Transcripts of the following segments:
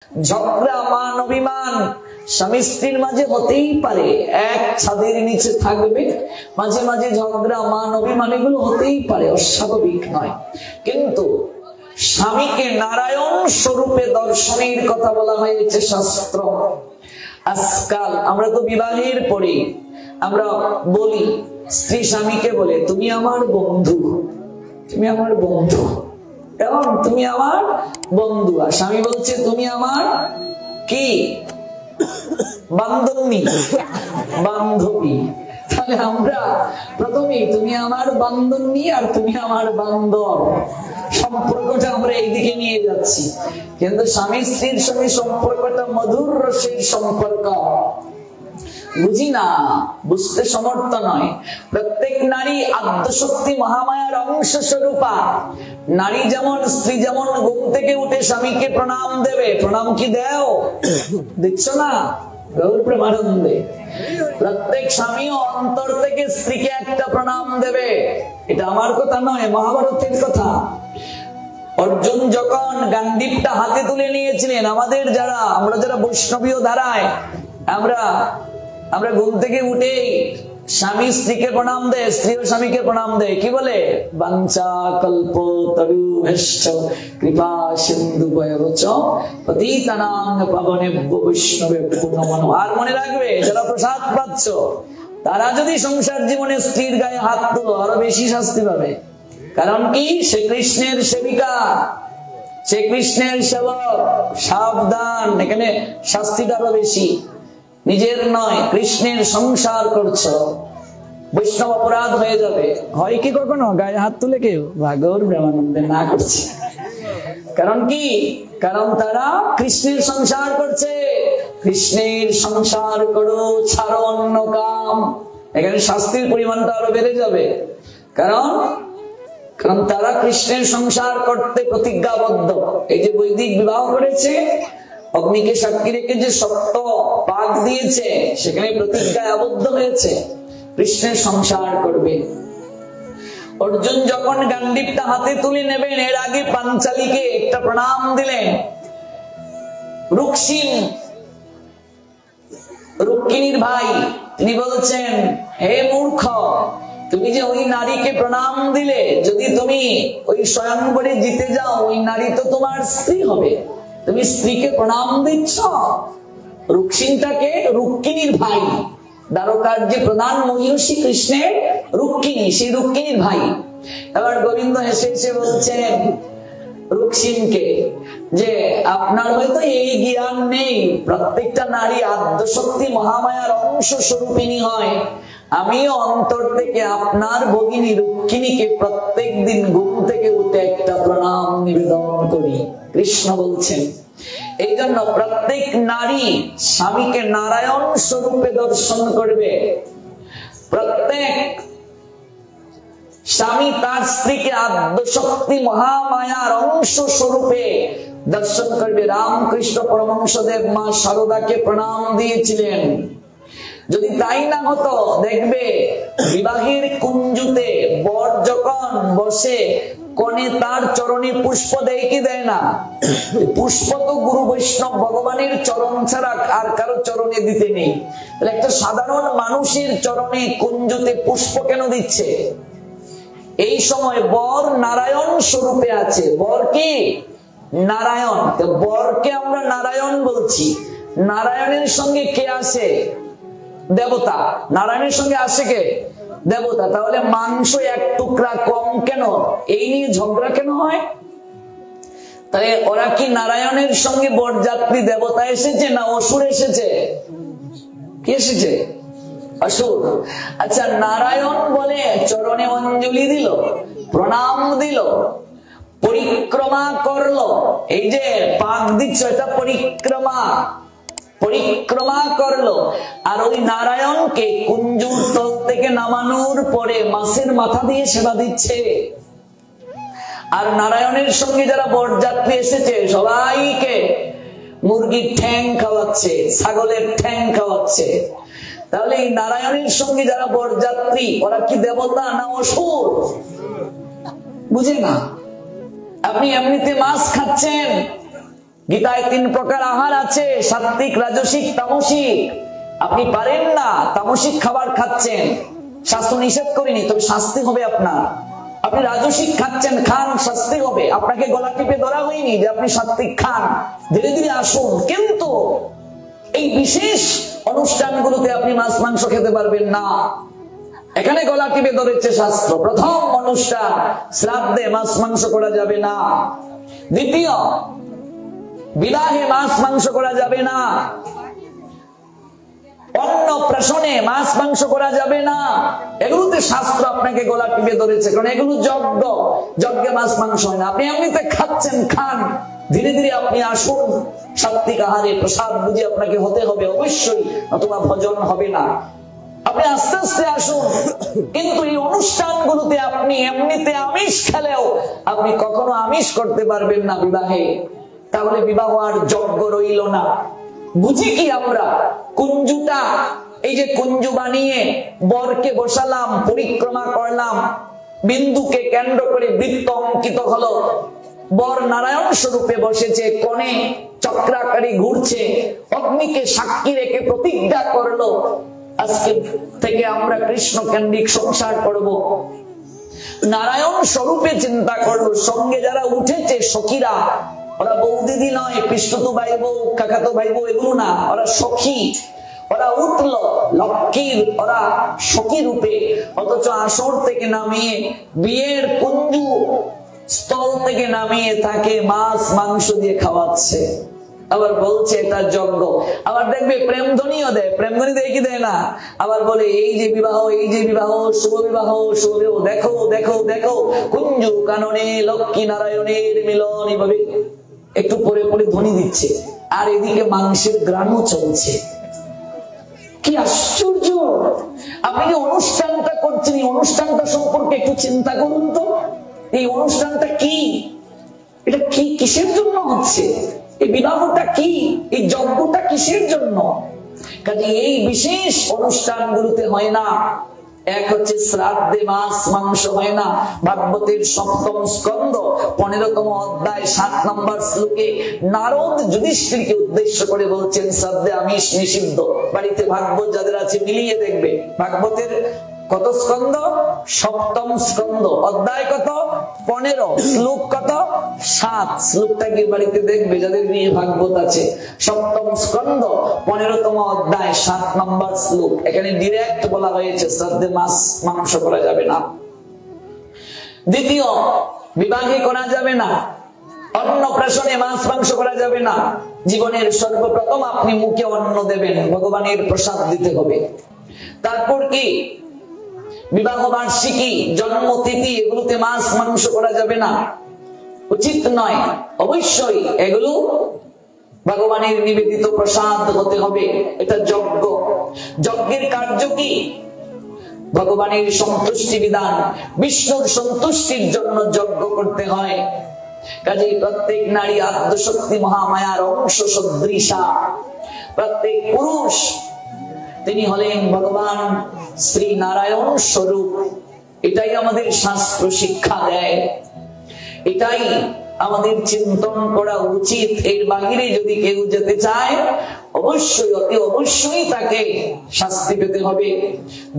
ঝগড়া মান অভিমান স্বামী স্ত্রীর মাঝে হতেই পারে, এক ছাদের নিচে থাকবে, মাঝে মাঝে ঝগড়া মান অভিমান এগুলো হতেই পারে, অস্বাভাবিক নয়। কিন্তু স্বামীকে নারায়ণ স্বরূপে দর্শনের কথা বলা হয়েছে শাস্ত্র। আজকাল আমরা তো বিবাহের পরে আমরা বলি, স্ত্রী স্বামীকে বলে তুমি আমার বন্ধু, তুমি আমার বন্ধু, এবং তুমি আমার বন্ধু। আর স্বামী বলছে তুমি আমার কি বান্ধবী, বান্ধবী। তাহলে আমরা প্রথমেই তুমি আমার বান্ধবী আর তুমি আমার বান্ধব, সম্পর্কটা আমরা এইদিকে নিয়ে যাচ্ছি। কিন্তু স্বামী স্ত্রীর সঙ্গে সম্পর্কটা মধুর রসের সম্পর্ক, বুঝি না, বুঝতে সমর্থ নয়। প্রত্যেক নারী আদ্যশক্তি মহামায়ার অংশ স্বরূপা। নারী যেমন, স্ত্রী যেমন ঘুম থেকে উঠে স্বামীকে প্রণাম দেবে, প্রণাম কি দেও? দিচ্ছ না? গৌর প্রেমানন্দে প্রত্যেক স্বামীও অন্তর থেকে স্ত্রীকে একটা প্রণাম দেবে। এটা আমার কথা নয়, মহাভারতের কথা। অর্জুন যখন গান্ডীবটা হাতে তুলে নিয়েছিলেন, আমাদের যারা আমরা যারা বৈষ্ণবীয় ধারায় আমরা ঘুম থেকে উঠে স্বামী স্ত্রীকে প্রণাম দেয়, স্ত্রীও স্বামীকে প্রণাম দেয়। কি বলে? বাঞ্ছা কল্পতরুভ্যশ্চ কৃপা সিন্ধুভয়শ্চ পতিতানাং পাবনেভ্যো বৈষ্ণবেভ্যো নমো নমঃ। আর মনে রাখবে, যারা প্রসাদ পাচ্ছ তারা যদি সংসার জীবনে স্ত্রীর গায়ে হাত তুলো, আরো বেশি শাস্তি পাবে। কারণ কি? সে কৃষ্ণের সেবিকা, সে কৃষ্ণের সেবক, সাবধান। এখানে শাস্তিটা আরো বেশি। নিজের নয়, কৃষ্ণের সংসার করছো, বৈষ্ণব অপরাধ হয়ে যাবে। হয় কি কখনো গায়ে হাত তুলে কেউ? গৌর প্রেমানন্দে না করছে। কারণ কি? কারণ তারা কৃষ্ণের সংসার করছে। কৃষ্ণের সংসার করো, ছাড়ো অন্য কাম। এখানে শাস্তির পরিমাণটা আরো বেড়ে যাবে। কারণ তারা কৃষ্ণের সংসার করতে প্রতিজ্ঞাবদ্ধ। এই যে বৈদিক বিবাহ করেছে, অগ্নিকে সাক্ষী রেখে যে সত্য পাক দিয়েছে, সেখানে প্রতিজ্ঞায় আবদ্ধ হয়েছে কৃষ্ণের সংসার করবে। অর্জুন যখন গান্ডীবটা হাতে তুলে নেবেন, এর আগে পাঞ্চালীকে একটা প্রণাম দিলেন। রুক্মিণীর ভাই, তিনি বলছেন, হে মূর্খ, তুমি যে ওই নারীকে প্রণাম দিলে, যদি তুমি ওই স্বয়ংবরে জিতে যাও, ওই নারী তো তোমার স্ত্রী হবে। তুমি স্ত্রীকে প্রণাম দিচ্ছ। রুক্মিণীটাকে, রুক্মিণীর ভাই, দ্বারকার যে প্রধান মহিষী কৃষ্ণের রুক্মিণী, সেই রুক্মিণীর ভাই। এবার গোবিন্দ হেসে হেসে বলছেন রুক্মিণীকে যে আপনার হয়তো এই জ্ঞান নেই, প্রত্যেকটা নারী আদ্যশক্তি মহামায়ার অংশ স্বরূপিণী হয়। আমিও অন্তর থেকে আপনার ভগিনী রুক্মিণীকে প্রত্যেক দিন ঘুম থেকে উঠে একটা প্রণাম নিবেদন করি। কৃষ্ণ বলছেন, এই জন্য প্রত্যেক নারী স্বামীকে নারায়ণ স্বরূপে দর্শন করবে। প্রত্যেক স্বামী তার স্ত্রীকে আদ্যশক্তি মহামায়ার অংশ স্বরূপে দর্শন করবে। রামকৃষ্ণ পরমহংসদেব মা শারদাকে প্রণাম দিয়েছিলেন। যদি তাই না হতো, দেখবে বিবাহের কুঞ্জুতে বর যখন বসে, কনে তার চরণে পুষ্প দেয় কি দেয় না? পুষ্প তো গুরু বৈষ্ণব ভগবানের চরণ ছাড়া আর কারো চরণে দিতে নেই। একটা সাধারণ মানুষের চরণে কুঞ্জুতে পুষ্প কেন দিচ্ছে? এই সময় বর নারায়ণ স্বরূপে আছে। বর কি? নারায়ণ। বরকে আমরা নারায়ণ বলছি। নারায়ণের সঙ্গে কে আসে? দেবতা। নারায়ণের সঙ্গে আসে কে? দেবতা। তাহলে মাংস এক টুকরা কম কেন? এই নিয়ে ঝগড়া কেন হয়? তাহলে ওরা কি নারায়ণের সঙ্গে বরযাত্রী দেবতা এসেছে না অসুর এসেছে? কি এসেছে? অসুর। আচ্ছা, নারায়ণ বলে চরণে অঞ্জলি দিল, প্রণাম দিল, পরিক্রমা করলো। এই যে পাক দিচ্ছ, এটা পরিক্রমা করলো। আর ওই নারায়ণকে কুঞ্জুর তল থেকে নামানোর পরে মাছের মাথা দিয়ে সেবা দিচ্ছে। আর নারায়ণের সঙ্গে যারা বরযাত্রী এসেছে সবাইকে মুরগির ঠ্যাং খাওয়াচ্ছে, ছাগলের ঠ্যাং খাওয়াচ্ছে। তাহলে এই নারায়ণের সঙ্গে যারা বরযাত্রী, ওরা কি দেবতা না অসুর? বুঝে না। আপনি এমনিতে মাছ খাচ্ছেন, গীতায় 3 প্রকার আহার আছে, সাত্বিক, রাজসিক, তামসিক। আপনি পারেন না, তামসিক খাবার খাচ্ছেন, শাস্ত্র নিষেধ করেনি, তবে শাস্তি হবে আপনার। আপনি রাজসিক খাচ্ছেন, খান, শাস্তি হবে। আপনাকে গলা টিপে ধরা হয়নি যে আপনি সাত্বিক খান, ধীরে ধীরে আসুন। কিন্তু এই বিশেষ অনুষ্ঠানগুলোতে আপনি মাছ মাংস খেতে পারবেন না। এখানে গলা টিপে ধরেছে শাস্ত্র। প্রথম অনুষ্ঠান, শ্রাদ্ধে মাছ মাংস করা যাবে না। দ্বিতীয়, বিবাহে মাছ মাংস করা যাবে না। অন্নপ্রাশনে মাছ মাংস করা যাবে না। এগুলোতে শাস্ত্র আপনাকে গলা টিপে ধরেছে, কারণ এগুলো যজ্ঞ, যজ্ঞে মাছ মাংস হয় না। আপনি এমনিতে খাচ্ছেন, খান, ধীরে ধীরে আপনি আসুন। সাত্বিক আহারে প্রসাদ বুঝে আপনাকে হতে হবে অবশ্যই, নতুবা ভজন হবে না। আপনি আস্তে আস্তে আসুন। কিন্তু এই অনুষ্ঠানগুলোতে আপনি এমনিতে আমিষ খেলেও আপনি কখনো আমিষ করতে পারবেন না বিবাহে। তাহলে বিবাহ আর যজ্ঞ রইল না। বুঝি কি আমরা? কুঞ্জুটা, এই যে কুঞ্জু বানিয়ে বরকে বসালাম, পরিক্রমা করলাম, বিন্দুকে কেন্দ্র করে বৃত্ত অঙ্কিত হলো, বর নারায়ণ স্বরূপে বসেছে, কনে চক্রাকারে ঘুরছে, অগ্নিকে সাক্ষী রেখে প্রতিজ্ঞা করলো আজকে থেকে আমরা কৃষ্ণ কেন্দ্রিক সংসার করব। নারায়ণ স্বরূপে চিন্তা করলো। সঙ্গে যারা উঠেছে সখীরা, ওরা বৌদিদি নয়, পিস্তু ভাই বউ, কাকাতো ভাই বউ, এগুলো না, ওরা সখী। ওরা উঠলো লক্ষ্মীর, ওরা সখী রূপে। অথচ আসর থেকে নামিয়ে, বিয়ের কুঞ্জু স্থল থেকে নামিয়ে তাকে মাছ মাংস দিয়ে খাওয়াচ্ছে। আবার বলছে এটা যজ্ঞ। আবার দেখবে প্রেমধ্বনিও দেয়। প্রেমধ্বনি দেয় কি দেয় না? আবার বলে এই যে বিবাহ, এই যে বিবাহ, শুভ বিবাহ, শুভ বিবাহ, দেখো দেখো দেখো, কুঞ্জু কাননে লক্ষ্মী নারায়ণের মিলন। এভাবে একটু পরে পরে ধ্বনি দিচ্ছে, আর এদিকে মাংসের গ্রামও চলছে। কি আশ্চর্য! আপনি যে অনুষ্ঠানটা করছেন, এই অনুষ্ঠানটা সম্পর্কে একটু চিন্তা করুন তো। এই অনুষ্ঠানটা কি? এটা কি, কিসের জন্য হচ্ছে? এই বিবাহটা কি? এই যজ্ঞটা কিসের জন্য? কাজে এই বিশেষ অনুষ্ঠানগুলোতে হয় না। এক হচ্ছে শ্রাদ্ধে মাছ মাংস হয় না। ভাগবতের 7ম স্কন্ধ 15তম অধ্যায় 7 নম্বর শ্লোকে নারদ যুধিষ্ঠিরকে উদ্দেশ্য করে বলছেন শ্রাদ্ধে আমিষ নিষিদ্ধ। বাড়িতে ভাগবত যাদের আছে মিলিয়ে দেখবে, ভাগবতের কত স্কন্ধ? 7ম স্কন্ধ, অধ্যায় কত? 15, শ্লোক কত? 7। শ্লোকটা গিয়ে বাড়িতে দেখবে যাদের নিয়ে ভাগবত আছে। 7ম স্কন্ধ 15তম অধ্যায় 7 নম্বর শ্লোক। এখানে ডিরেক্ট বলা হয়েছে শ্রাদ্ধে মাছ মাংস করা যাবে না। দ্বিতীয়, বিবাহে করা যাবে না। অন্নপ্রাশনে মাছ মাংস করা যাবে না। জীবনের সর্বপ্রথম আপনি মুখে অন্ন দেবেন, ভগবানের প্রসাদ দিতে হবে। তারপর কি? বিবাহ বার্ষিকী, জন্মতিথি, এগুলোতে মাছ মাংস করা যাবে না, উচিত নয়। অবশ্যই এগুলো ভগবানের নিবেদিত প্রসাদ হতে হবে। এটা যজ্ঞ। যজ্ঞের কার্য কি? ভগবানের সন্তুষ্টি বিধান। বিষ্ণুর সন্তুষ্টির জন্য যজ্ঞ করতে হয়। কাজেই প্রত্যেক নারী আদ্যশক্তি মহামায়ার অংশ সদৃশা। প্রত্যেক পুরুষ তিনি হলেন ভগবান শ্রী নারায়ণ স্বরূপ। এটাই আমাদের শাস্ত্র শিক্ষা দেয়, এটাই আমাদের চিন্তন করা উচিত। এর বাহিরে যদি কেউ যেতে চায়, অবশ্যই অতি অবশ্যই তাকে শাস্তি পেতে হবে,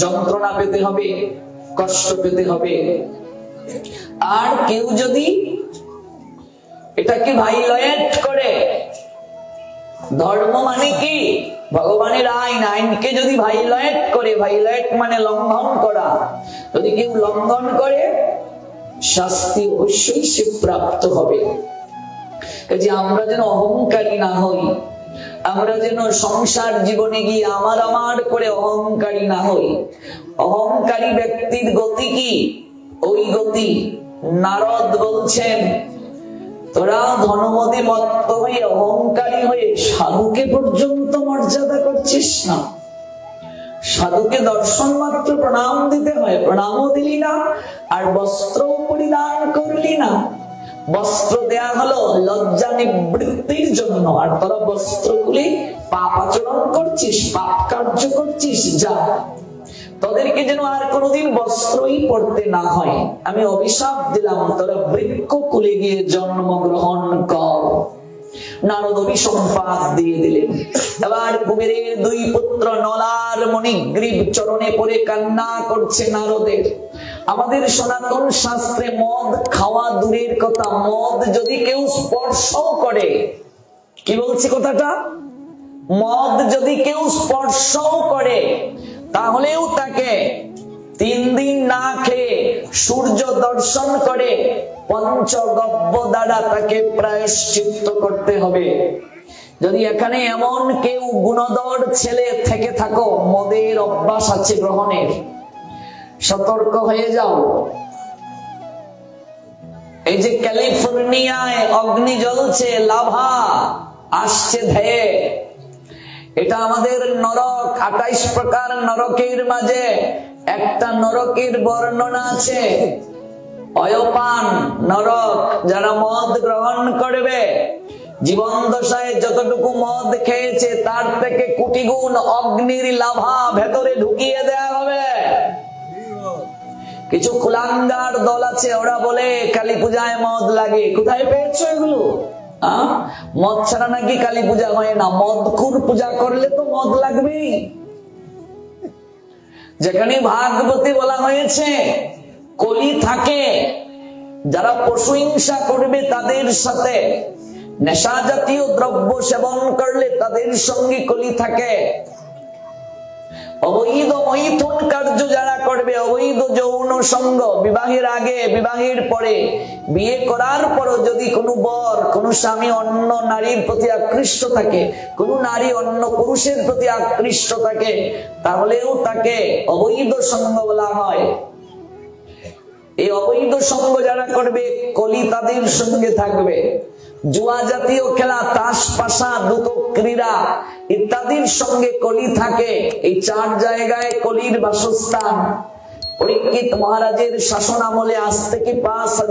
যন্ত্রণা পেতে হবে, কষ্ট পেতে হবে। আর কেউ যদি এটাকে ভাইলেট করে, ধর্ম মানে কি? ভগবানের আইন, আইনকে যদি ভাইলেট করে, ভাইলেট মানে লঙ্ঘন করা, যদি কেউ লঙ্ঘন করে শাস্তি অবশ্যই সে প্রাপ্ত হবে। কাজে আমরা যেন অহংকারী না হই, আমরা যেন সংসার জীবনে গিয়ে আমার আমার করে অহংকারী না হই। অহংকারী ব্যক্তির গতি কি? ওই গতি নারদ বলছেন, তোরা ধনমদে মত্ত হয়ে অহংকারী হয়ে সাধুকে পর্যন্ত মর্যাদা করছিস না। সাধুকে দর্শন মাত্র প্রণাম দিতে হয়, প্রণামও দিলি না, আর বস্ত্র পরিধান করলি না। বস্ত্র দেয়া হলো লজ্জা নিবৃত্তির জন্য, আর তোরা বস্ত্র খুলে পাপ আচরণ করছিস, পাপ কার্য করছিস। যা, তোদেরকে যেন আর কোনোদিন বস্ত্রই পড়তে না হয়। আমি অভিশাপ দিলাম, তোরা বৃক্ষ কুলে গিয়ে জন্মগ্রহণ কর। নারদ অভিসম্পাদ দিয়ে দিলেন। এবার কুবেরের দুই পুত্র নলার মণিগ্রীব চরণে পড়ে কান্না করছে নারদের। আমাদের সনাতন শাস্ত্রে মদ খাওয়া দূরের কথা, মদ যদি কেউ স্পর্শ করে, কি বলছি কথাটা, মদ যদি কেউ স্পর্শ করে তাহলেও তাকে 3 দিন না খেয়ে সূর্য দর্শন করে পঞ্চগব্য দ্বারা তাকে প্রায়শ্চিত্ত করতে হবে। যদি এখানে এমন কেউ গুণধর ছেলে থেকে থাকো, মদের অভ্যাস আছে গ্রহণের, সতর্ক হয়ে যাও। এই যে ক্যালিফোর্নিয়ায় অগ্নি জ্বলছে, লাভা আসছে ধেয়ে, এটা আমাদের নরক। 28 প্রকার নরকের মাঝে একটা নরকের বর্ণনা আছে, অয়পান নরক। যারা মদ গ্রহণ করবে, জীবন দশায় যতটুকু মদ খেয়েছে তার থেকে কোটি গুণ অগ্নির লাভা ভেতরে ঢুকিয়ে দেয়া হবে। কিছু কুলাঙ্গার দল আছে, ওরা বলে কালী পূজায় মদ লাগে। কোথায় পেয়েছো এগুলো? মদ ছাড়া নাকি কালী পূজা হয় না। মদকুর পূজা করলে তো মদ লাগবেই। যেখানে ভাগবতী বলা হয়েছে কলি থাকে, যারা পশু হিংসা করবে তাদের সাথে, নেশা জাতীয় দ্রব্য সেবন করলে তাদের সঙ্গে কলি থাকে। অবৈধ মৈথুন কার্য যারা করবে, অবৈধ যৌন সঙ্গ, বিবাহের আগে বিবাহের পরে, বিয়ে করার পরও যদি কোনো বর কোনো স্বামী অন্য নারীর প্রতি আকৃষ্ট থাকে, কোনো নারী অন্য পুরুষের প্রতি আকৃষ্ট থাকে, তাহলেও তাকে অবৈধ সঙ্গ বলা হয়। এই অবৈধ সঙ্গ যারা করবে কলি তাদের সঙ্গে থাকবে। জুয়া জাতীয় খেলা, তাস পাশা, দ্রুত ক্রীড়া ইত্যাদির সঙ্গে কলি থাকে। এই 4 জায়গায় কলির বাসস্থান। পরীক্ষিত মহারাজের শাসন আমলে আজ থেকে 5000